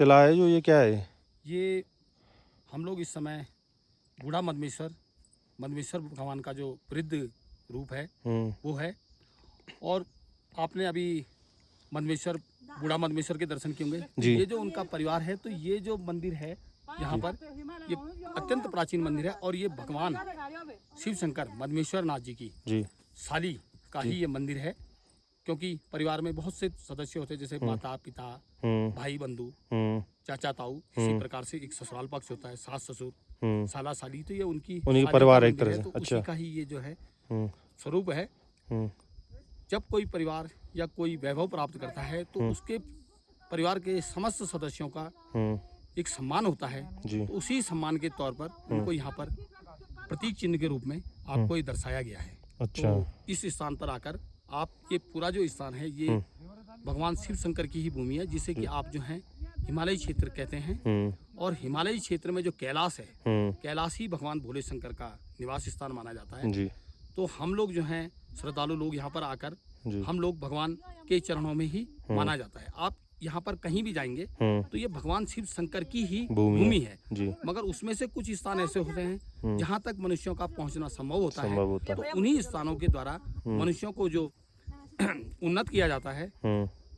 चला है जो, ये क्या है? ये हम लोग इस समय बूढ़ा मदमेश्वर भगवान का जो वृद्ध रूप है वो है। और आपने अभी बूढ़ा मदमेश्वर के दर्शन किए होंगे। तो ये जो उनका परिवार है, तो ये जो मंदिर है यहाँ पर, ये अत्यंत प्राचीन मंदिर है। और ये भगवान शिव शंकर मदमेश्वर नाथ जी की साली का ही ये मंदिर है। क्योंकि परिवार में बहुत से सदस्य होते हैं, जैसे माता पिता, भाई बंधु, चाचा ताऊ, इसी प्रकार से एक ससुराल पक्ष होता है, सास ससुर, साला साली। तो ये उनकी परिवार एक तरह से। तो उसी का ही ये जो है स्वरूप है। जब कोई परिवार या कोई वैभव प्राप्त करता है तो उसके परिवार के समस्त सदस्यों का एक सम्मान होता है। तो उसी सम्मान के तौर पर उनको यहाँ पर प्रतीक चिन्ह के रूप में आपको ये दर्शाया गया है। अच्छा। तो इस स्थान पर आकर आप, ये पूरा जो स्थान है ये भगवान शिव शंकर की ही भूमि है, जिसे कि आप जो है हिमालय क्षेत्र कहते हैं। और हिमालय क्षेत्र में जो कैलाश है, कैलाश ही भगवान भोले शंकर का निवास स्थान माना जाता है। तो हम लोग जो हैं श्रद्धालु लोग यहाँ पर आकर, हम लोग भगवान के चरणों में ही माना जाता है। आप यहाँ पर कहीं भी जाएंगे तो ये भगवान शिव शंकर की ही भूमि है। मगर उसमें से कुछ स्थान ऐसे होते हैं जहाँ तक मनुष्यों का पहुँचना संभव होता है। तो उन्हीं स्थानों के द्वारा मनुष्यों को जो उन्नत किया जाता है,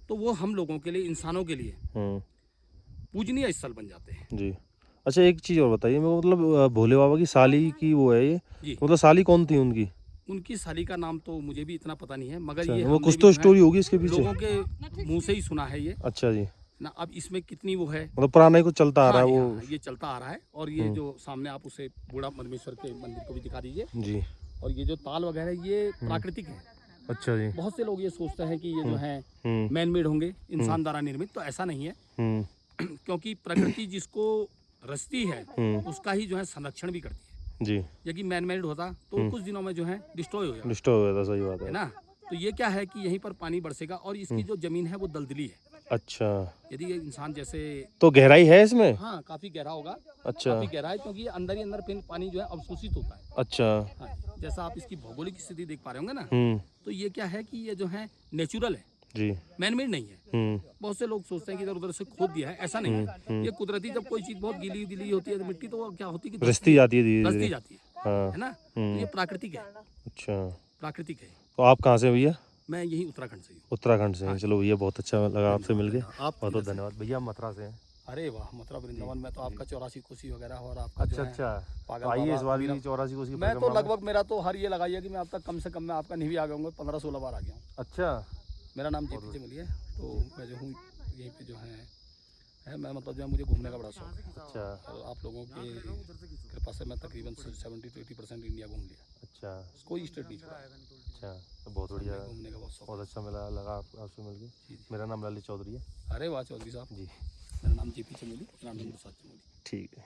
तो वो हम लोगों के लिए, इंसानों के लिए पूजनीय स्थल बन जाते हैं। जी। अच्छा, एक चीज़ और बताइए मेरे को, मतलब भोले बाबा की साली की वो है ये, मतलब साली कौन थी उनकी? उनकी साली का नाम तो मुझे भी इतना पता नहीं है, मगर ये वो कुछ तो स्टोरी होगी इसके पीछे, लोगों के मुंह से ही सुना है ये। अच्छा जी। ना अब इसमें कितनी वो है, मतलब पुराना ही कुछ चलता आ रहा है वो। ये चलता आ रहा है। और ये जो सामने आप उसे बूढ़ा मदमेश्वर के मंदिर को भी दिखा दीजिए जी। और ये जो ताल वगैरह ये प्राकृतिक है। अच्छा जी। बहुत से लोग ये सोचते हैं कि ये जो है मैन मेड होंगे, इंसान द्वारा निर्मित, तो ऐसा नहीं है। क्योंकि प्रकृति जिसको रचती है उसका ही जो है संरक्षण भी करती है जी। यदि मैन मेड होता तो कुछ दिनों में जो है डिस्ट्रॉय हो जाता। सही बात है ना। तो ये क्या है कि यहीं पर पानी बरसेगा और इसकी जो जमीन है वो दलदली है। अच्छा। यदि ये इंसान जैसे, तो गहराई है इसमें? हाँ, काफी गहरा होगा। अच्छा। काफी गहरा है, क्योंकि ये अंदर ही अंदर फिर पानी जो है अवशोषित होता है। अच्छा। हाँ, जैसा आप इसकी भौगोलिक स्थिति देख पा रहे होंगे ना, तो ये क्या है कि ये जो है नेचुरल है जी, मैनमेड नहीं है। बहुत से लोग सोचते हैं कि इधर उधर से खोद दिया है, ऐसा नहीं है। ये कुदरती, जब कोई चीज बहुत गीली गीली होती है मिट्टी, तो वो क्या होती है कि रचती जाती है ना। तो ये प्राकृतिक है। अच्छा, प्राकृतिक है। तो आप कहाँ से भैया? मैं यही उत्तराखंड से हूँ। उत्तराखंड से हैं। चलो भैया, बहुत अच्छा लगा आपसे मिलके। आप बहुत बहुत धन्यवाद भैया। मथुरा से हैं? अरे वाह, मथुरा वृंदावन में तो आपका 84 कोसी वगैरह और आपका अच्छा। आइए इस बार भी 84 कोसी। मैं तो लगभग, मेरा तो हर ये लगाइए कि मैं अब तक कम से कम मैं आपका नहीं भी आ गया हूँ, 15-16 बार आ गया हूँ। अच्छा। मेरा नाम जेपी चमोली है। तो मैं जो हूँ यहीं पे जो है मैं, मतलब जो है मुझे घूमने का बड़ा शौक है। अच्छा। और आप लोगों की कृपा से मैं तकरीबन 70 to 80% इंडिया घूम लिया। अच्छा। कोई स्टेट नहीं छोड़ा। अच्छा, तो बहुत बढ़िया, घूमने का बहुत अच्छा लगा आपसे मिलके। मेरा नाम ललित चौधरी है। अरे वाह चौधरी साहब जी। मेरा नाम जेपी चमोली, नाम नंबर 7 चमोली। ठीक है।